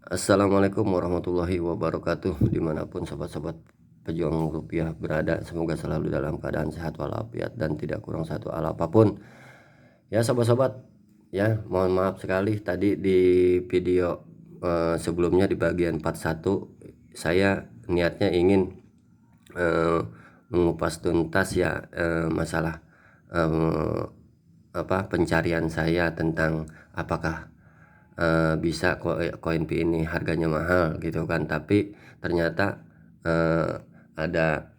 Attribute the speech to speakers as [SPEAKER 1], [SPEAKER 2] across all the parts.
[SPEAKER 1] Assalamualaikum warahmatullahi wabarakatuh. Dimanapun sobat-sobat pejuang rupiah berada, semoga selalu dalam keadaan sehat walafiat dan tidak kurang satu hal apapun. Ya sobat-sobat, ya mohon maaf sekali tadi di video sebelumnya di bagian part 1 saya niatnya ingin mengupas tuntas ya masalah pencarian saya tentang apakah bisa koin P ini harganya mahal gitu kan, tapi ternyata ada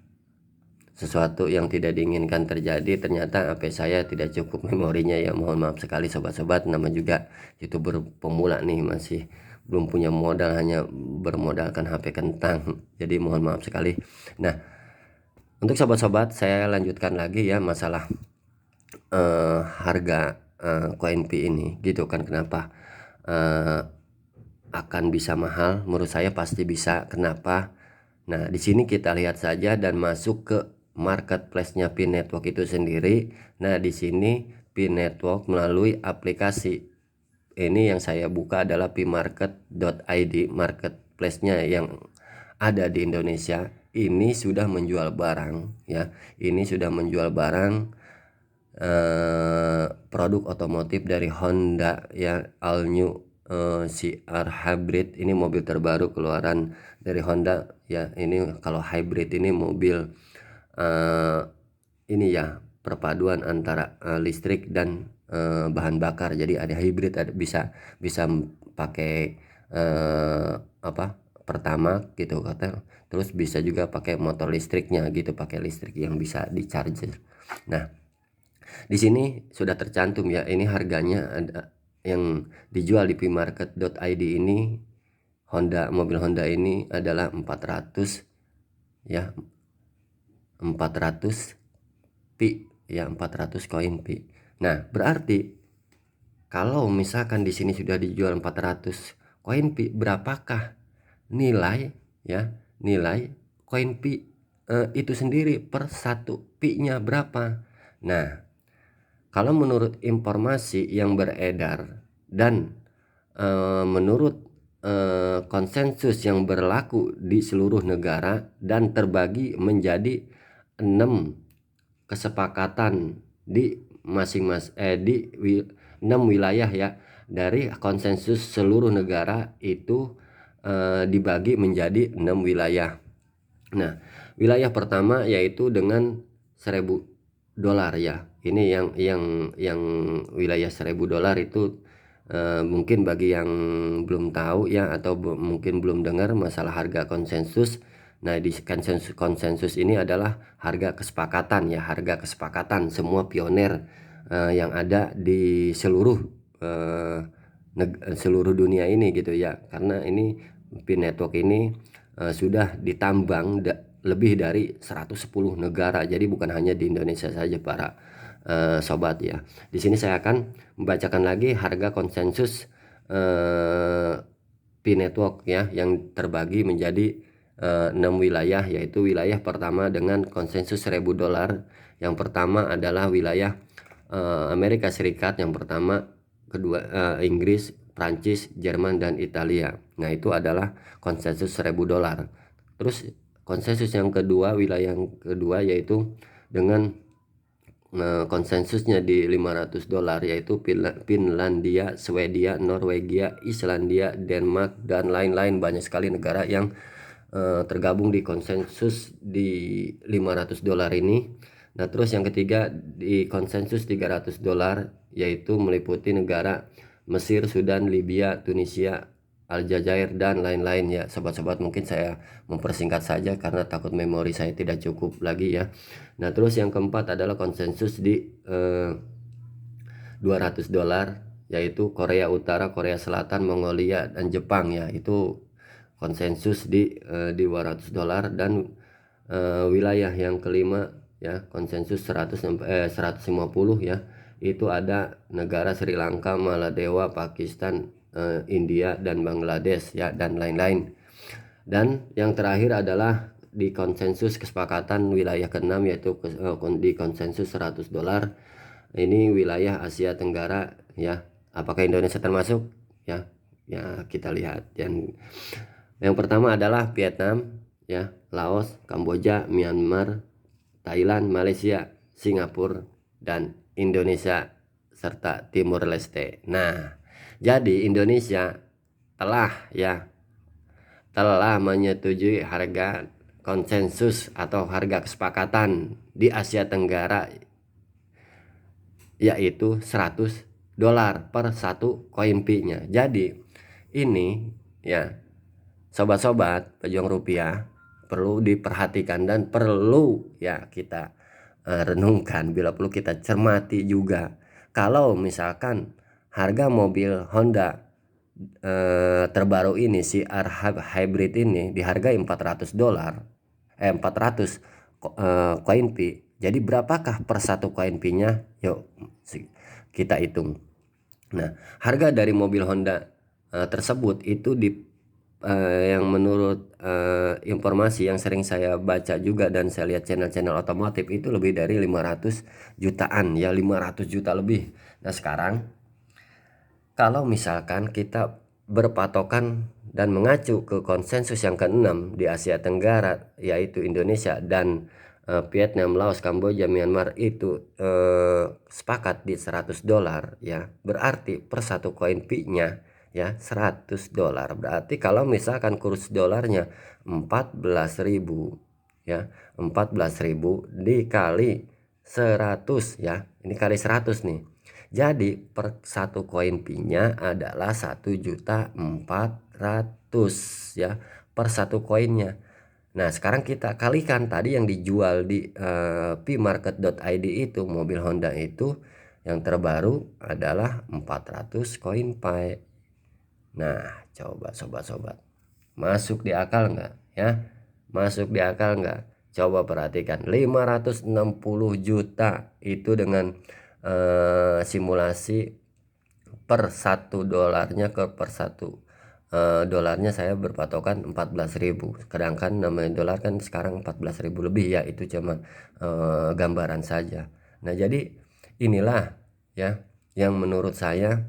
[SPEAKER 1] sesuatu yang tidak diinginkan terjadi. Ternyata HP saya tidak cukup memorinya ya, mohon maaf sekali sobat-sobat. Nama juga YouTuber pemula nih, masih belum punya modal, hanya bermodalkan HP kentang. Jadi mohon maaf sekali. Nah, untuk sobat-sobat saya lanjutkan lagi ya masalah harga koin P ini gitu kan. Kenapa akan bisa mahal? Menurut saya pasti bisa. Kenapa? Nah, di sini kita lihat saja dan masuk ke marketplace-nya Pi Network itu sendiri. Nah, di sini Pi Network melalui aplikasi ini yang saya buka adalah pimarket.id, marketplace-nya yang ada di Indonesia. Ini sudah menjual barang ya. Ini sudah menjual barang produk otomotif dari Honda ya, all new CR Hybrid. Ini mobil terbaru keluaran dari Honda ya. Ini kalau hybrid ini mobil ini ya, perpaduan antara listrik dan bahan bakar. Jadi ada hybrid, ada bisa pakai pertama gitu kata, terus bisa juga pakai motor listriknya gitu, pakai listrik yang bisa di charger. Nah, di sini sudah tercantum ya, ini harganya ada yang dijual di pimarket.id ini. Mobil Honda ini adalah 400 ya, 400 pi ya, 400 koin pi. Nah, berarti kalau misalkan di sini sudah dijual 400 koin pi, berapakah nilai ya, nilai koin pi itu sendiri per satu pi-nya berapa? Nah, kalau menurut informasi yang beredar dan menurut konsensus yang berlaku di seluruh negara dan terbagi menjadi 6 kesepakatan di di 6 wilayah ya, dari konsensus seluruh negara itu dibagi menjadi 6 wilayah. Nah, wilayah pertama yaitu dengan $1.000 ya. Ini yang wilayah $1.000 itu mungkin bagi yang belum tahu ya, atau mungkin belum dengar masalah harga konsensus. Nah, di konsensus ini adalah harga kesepakatan ya, harga kesepakatan semua pioner yang ada di seluruh seluruh dunia ini gitu ya. Karena ini Pi Network ini sudah ditambang lebih dari 110 negara. Jadi bukan hanya di Indonesia saja para sobat ya. Di sini saya akan membacakan lagi harga konsensus Pi Network ya, yang terbagi menjadi 6 wilayah, yaitu wilayah pertama dengan konsensus $1.000. Yang pertama adalah wilayah Amerika Serikat, yang pertama, kedua Inggris, Prancis, Jerman, dan Italia. Nah, itu adalah konsensus $1.000. Terus konsensus yang kedua, wilayah yang kedua yaitu dengan konsensusnya di $500, yaitu Finlandia, Swedia, Norwegia, Islandia, Denmark, dan lain-lain. Banyak sekali negara yang tergabung di konsensus di $500 ini. Nah, terus yang ketiga di konsensus $300, yaitu meliputi negara Mesir, Sudan, Libya, Tunisia, Aljazair, dan lain-lain ya. Sobat-sobat, mungkin saya mempersingkat saja karena takut memori saya tidak cukup lagi ya. Nah, terus yang keempat adalah konsensus di $200, yaitu Korea Utara, Korea Selatan, Mongolia, dan Jepang ya. Itu konsensus di $200. Dan wilayah yang kelima ya, konsensus 150 ya, itu ada negara Sri Lanka, Maladewa, Pakistan, India, dan Bangladesh ya, dan lain-lain. Dan yang terakhir adalah di konsensus kesepakatan wilayah ke-6, yaitu di konsensus $100. Ini wilayah Asia Tenggara ya. Apakah Indonesia termasuk ya? ya kita lihat. Yang pertama adalah Vietnam, ya, Laos, Kamboja, Myanmar, Thailand, Malaysia, Singapura, dan Indonesia serta Timur Leste. Nah, jadi Indonesia telah menyetujui harga konsensus atau harga kesepakatan di Asia Tenggara, yaitu $100 per satu koin Pi-nya. Jadi ini ya sobat-sobat pejuang rupiah perlu diperhatikan dan perlu ya kita renungkan, bila perlu kita cermati juga. Kalau misalkan harga mobil Honda terbaru ini, CR hybrid ini dihargai $400, 400 koin Pi. Jadi berapakah per satu koin Pi-nya? Yuk kita hitung. Nah, harga dari mobil Honda tersebut itu yang menurut informasi yang sering saya baca juga dan saya lihat channel-channel otomotif itu lebih dari 500 jutaan ya, 500 juta lebih. Nah, sekarang kalau misalkan kita berpatokan dan mengacu ke konsensus yang keenam di Asia Tenggara, yaitu Indonesia dan Vietnam, Laos, Kamboja, Myanmar itu sepakat di $100 ya, berarti per satu koin Pi-nya ya $100. Berarti kalau misalkan kurs dolarnya 14.000 ya, 14.000 dikali 100 ya, ini kali 100 nih. Jadi per satu koin Pi-nya adalah 1.400.000 ya per satu koinnya. Nah, sekarang kita kalikan tadi yang dijual di pmarket.id itu, mobil Honda itu yang terbaru adalah 400 koin Pi. Nah, coba sobat-sobat, masuk di akal nggak ya? Masuk di akal nggak? Coba perhatikan, 560 juta itu dengan simulasi per $1 ke per satu dolarnya saya berpatokan 14.000. Sedangkan namanya dolar kan sekarang 14.000 lebih ya, itu cuma gambaran saja. Nah, jadi inilah ya yang menurut saya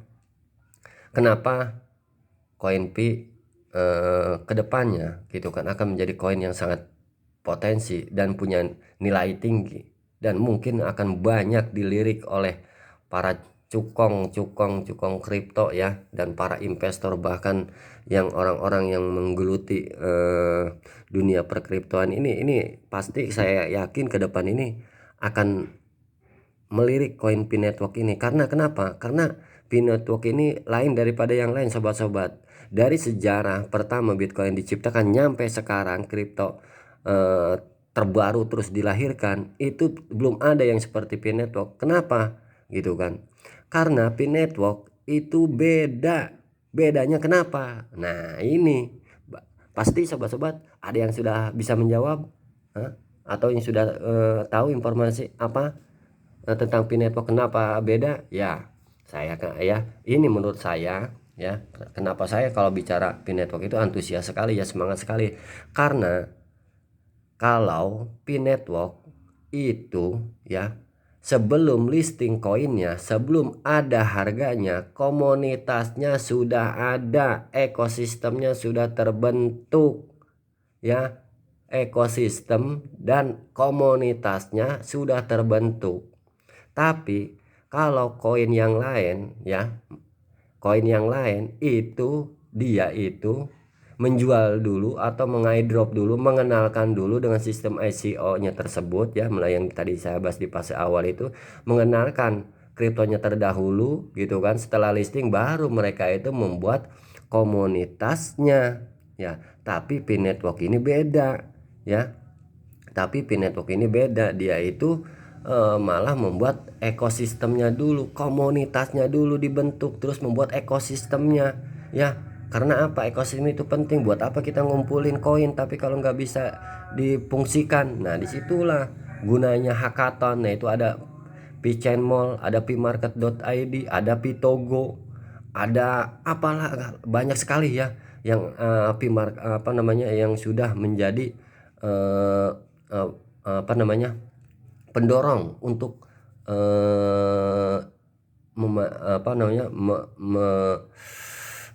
[SPEAKER 1] kenapa koin Pi kedepannya gitu kan akan menjadi koin yang sangat potensi dan punya nilai tinggi, dan mungkin akan banyak dilirik oleh para cukong kripto ya, dan para investor, bahkan yang orang-orang yang menggeluti dunia perkriptoan ini pasti saya yakin ke depan ini akan melirik koin Pi Network ini. Karena kenapa? Karena Pi Network ini lain daripada yang lain sobat-sobat. Dari sejarah pertama Bitcoin diciptakan nyampe sekarang kripto terbaru terus dilahirkan, itu belum ada yang seperti Pi Network. Kenapa? Gitu kan? Karena Pi Network itu beda. Bedanya kenapa? Nah, ini pasti sobat-sobat ada yang sudah bisa menjawab, atau yang sudah tahu informasi apa tentang Pi Network kenapa beda ya. Ini menurut saya ya, kenapa saya kalau bicara Pi Network itu antusias sekali ya, semangat sekali. Karena kalau Pi Network itu ya, sebelum listing koinnya, sebelum ada harganya, komunitasnya sudah ada, ekosistemnya sudah terbentuk ya, ekosistem dan komunitasnya sudah terbentuk. Tapi kalau koin yang lain ya, koin yang lain itu dia itu menjual dulu atau mengaidrop dulu, mengenalkan dulu dengan sistem ICO-nya tersebut ya, mulai yang tadi saya bahas di fase awal itu, mengenalkan kriptonya terdahulu gitu kan. Setelah listing baru mereka itu membuat komunitasnya ya. Tapi Pi Network ini beda ya. Tapi Pi Network ini beda, dia itu malah membuat ekosistemnya dulu, komunitasnya dulu dibentuk, terus membuat ekosistemnya ya. Karena apa? Ekosistem itu penting. Buat apa kita ngumpulin koin tapi kalau nggak bisa difungsikan? Nah, disitulah gunanya hackathon. Nah, itu ada Pi-Chain Mall, ada pmarket.id, ada Pitogo, ada apalah, banyak sekali ya yang yang sudah menjadi uh, uh, pendorong untuk uh, mema, apa namanya me, me,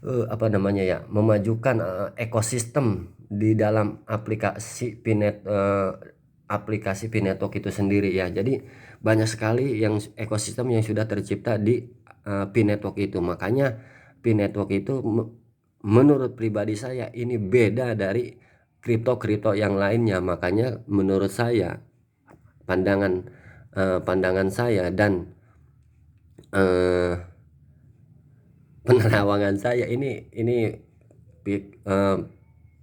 [SPEAKER 1] apa namanya ya, memajukan ekosistem di dalam aplikasi aplikasi P-Network itu sendiri ya. Jadi banyak sekali yang ekosistem yang sudah tercipta di P-Network itu. Makanya P-Network itu menurut pribadi saya ini beda dari kripto-kripto yang lainnya. Makanya menurut saya pandangan saya dan eh, penerawangan saya ini eh,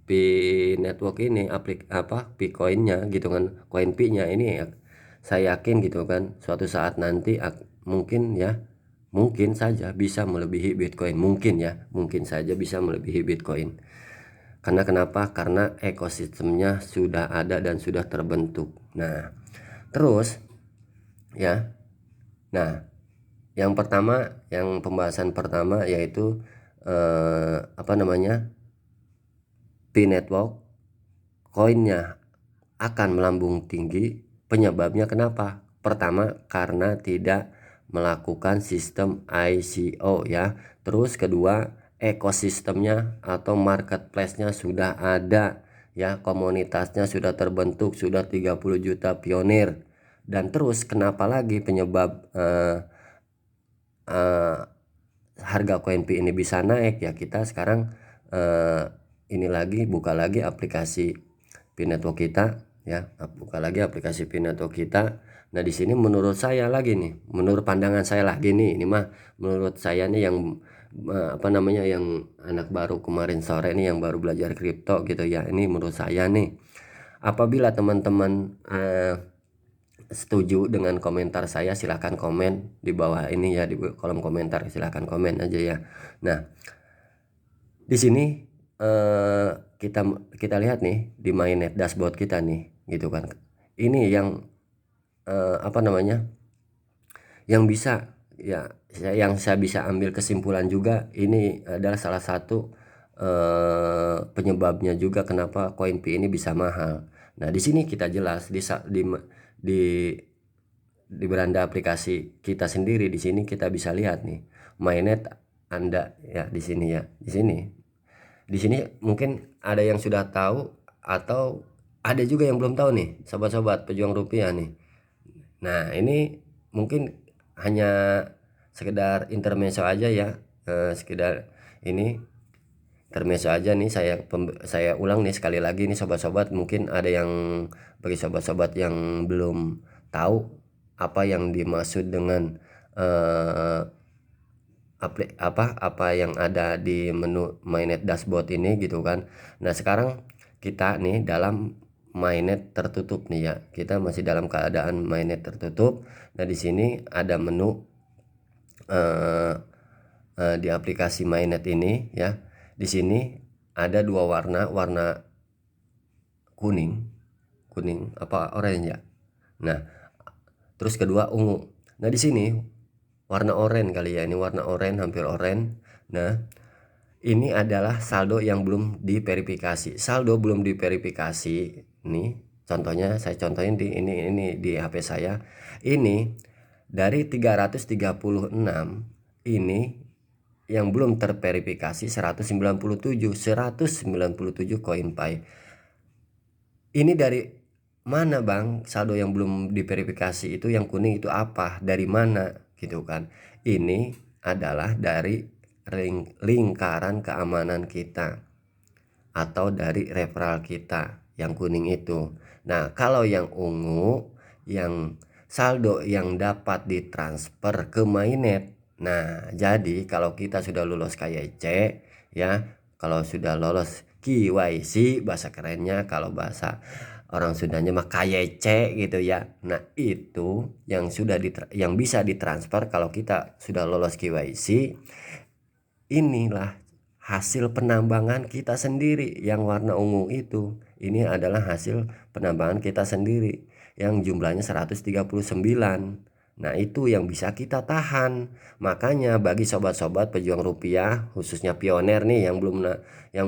[SPEAKER 1] P network ini P-coinnya gitu kan, coin P-nya ini ya, saya yakin gitu kan suatu saat nanti mungkin ya, mungkin saja bisa melebihi Bitcoin, mungkin saja bisa melebihi Bitcoin. Karena kenapa? Karena ekosistemnya sudah ada dan sudah terbentuk. Nah, terus ya. Nah, yang pertama, yang pembahasan pertama yaitu apa namanya? P-Network koinnya akan melambung tinggi. Penyebabnya kenapa? Pertama, karena tidak melakukan sistem ICO ya. Terus kedua, ekosistemnya atau marketplace-nya sudah ada ya, komunitasnya sudah terbentuk, sudah 30 juta pionir. Dan terus kenapa lagi penyebab eh, harga koin P ini bisa naik ya, kita sekarang ini lagi buka lagi aplikasi P-Network kita ya, buka lagi aplikasi P-Network kita. Nah di sini menurut saya lagi nih, menurut pandangan saya lagi nih, ini mah menurut saya nih yang apa namanya, yang anak baru kemarin sore nih, yang baru belajar kripto gitu ya, ini menurut saya nih, apabila teman-teman setuju dengan komentar saya, silahkan komen di bawah ini ya, di kolom komentar silahkan komen aja ya. Nah di sini eh, kita kita lihat nih di mainnet dashboard kita nih gitu kan, ini yang apa namanya, yang bisa ya, yang saya bisa ambil kesimpulan juga, ini adalah salah satu penyebabnya juga kenapa koin P ini bisa mahal. Nah di sini kita jelas di di beranda aplikasi kita sendiri, di sini kita bisa lihat nih mainnet Anda ya, di sini ya, di sini mungkin ada yang sudah tahu atau ada juga yang belum tahu nih, sobat-sobat pejuang rupiah nih. Nah ini mungkin hanya sekedar intermezzo aja ya, sekedar ini intermezzo aja nih, saya ulang nih sekali lagi nih sobat-sobat, mungkin ada yang, bagi sobat-sobat yang belum tahu apa yang dimaksud dengan apa yang ada di menu mainnet dashboard ini gitu kan. Nah sekarang kita nih dalam mainnet tertutup nih ya, kita masih dalam keadaan mainnet tertutup. Nah di sini ada menu di aplikasi mainnet ini ya. Di sini ada dua warna, warna kuning apa orange ya. Nah terus kedua ungu. Nah di sini warna oranye kali ya, ini warna oranye, hampir oranye. Nah ini adalah saldo yang belum diverifikasi. Saldo belum diverifikasi nih, contohnya saya contohin di ini di HP saya. Ini dari 336 ini yang belum terverifikasi 197 koin Pi. Ini dari mana bang saldo yang belum diverifikasi itu, yang kuning itu apa, dari mana gitu kan? Ini adalah dari lingkaran keamanan kita atau dari referral kita yang kuning itu. Nah kalau yang ungu, yang saldo yang dapat ditransfer ke mainnet. Nah jadi kalau kita sudah lulus KYC ya, kalau sudah lolos KYC bahasa kerennya, kalau bahasa orang Sundanya mah KYC gitu ya. Nah itu yang yang bisa ditransfer kalau kita sudah lolos KYC. Inilah hasil penambangan kita sendiri yang warna ungu itu. Ini adalah hasil penambangan kita sendiri yang jumlahnya 139. Nah itu yang bisa kita tahan. Makanya bagi sobat-sobat pejuang rupiah, khususnya pioner nih yang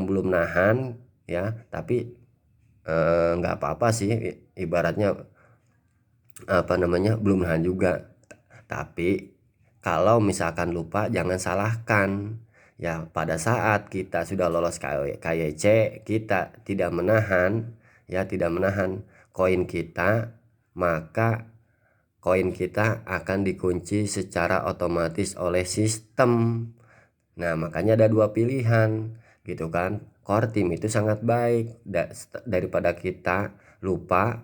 [SPEAKER 1] belum nahan ya, tapi nggak apa-apa sih, ibaratnya apa namanya, belum nahan juga. Tapi kalau misalkan lupa jangan salahkan Ya, pada saat kita sudah lolos KYC, kita tidak menahan koin kita, maka koin kita akan dikunci secara otomatis oleh sistem. Nah, makanya ada dua pilihan gitu kan. Core team itu sangat baik daripada kita lupa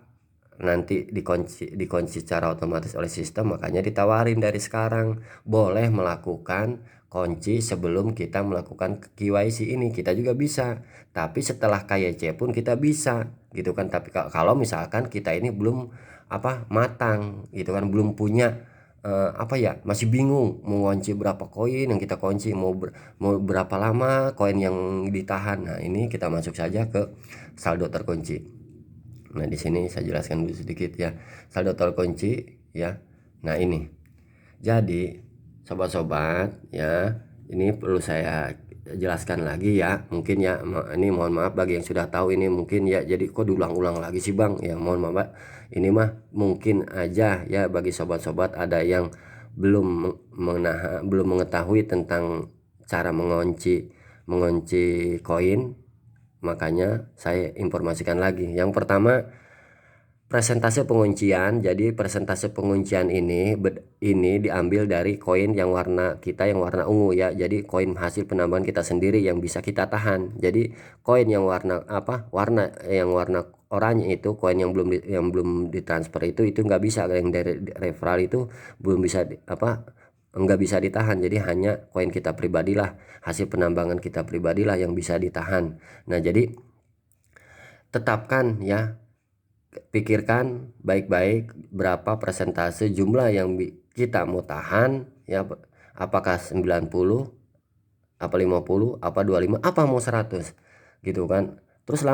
[SPEAKER 1] nanti dikunci secara otomatis oleh sistem, makanya ditawarin dari sekarang boleh melakukan kunci sebelum kita melakukan KYC ini. Kita juga bisa, tapi setelah KYC pun kita bisa gitu kan. Tapi kalau misalkan kita ini belum matang gitu kan, belum punya masih bingung mau kunci berapa koin yang kita kunci, mau berapa lama koin yang ditahan. Nah, ini kita masuk saja ke saldo terkunci. Nah, di sini saya jelaskan dulu sedikit ya, saldo terkunci ya. Nah, ini. Jadi, sobat-sobat ya, ini perlu saya jelaskan lagi ya. Mungkin ya, ini mohon maaf bagi yang sudah tahu ini mungkin ya, jadi kok diulang-ulang lagi sih Bang? Ya, mohon maaf. Ini mah mungkin aja ya bagi sobat-sobat ada yang belum mengetahui tentang cara mengunci koin. Makanya saya informasikan lagi. Yang pertama, persentase penguncian. Jadi persentase penguncian ini diambil dari koin yang warna ungu ya. Jadi koin hasil penambahan kita sendiri yang bisa kita tahan. Jadi koin yang warna oranye itu, koin yang belum ditransfer itu nggak bisa, yang dari referral itu belum bisa nggak bisa ditahan. Jadi hanya koin kita pribadilah, hasil penambangan kita pribadilah yang bisa ditahan. Nah, jadi tetapkan ya, pikirkan baik-baik berapa persentase jumlah yang kita mau tahan ya, apakah 90, apa 50, apa 25, apa mau 100 gitu kan. Terus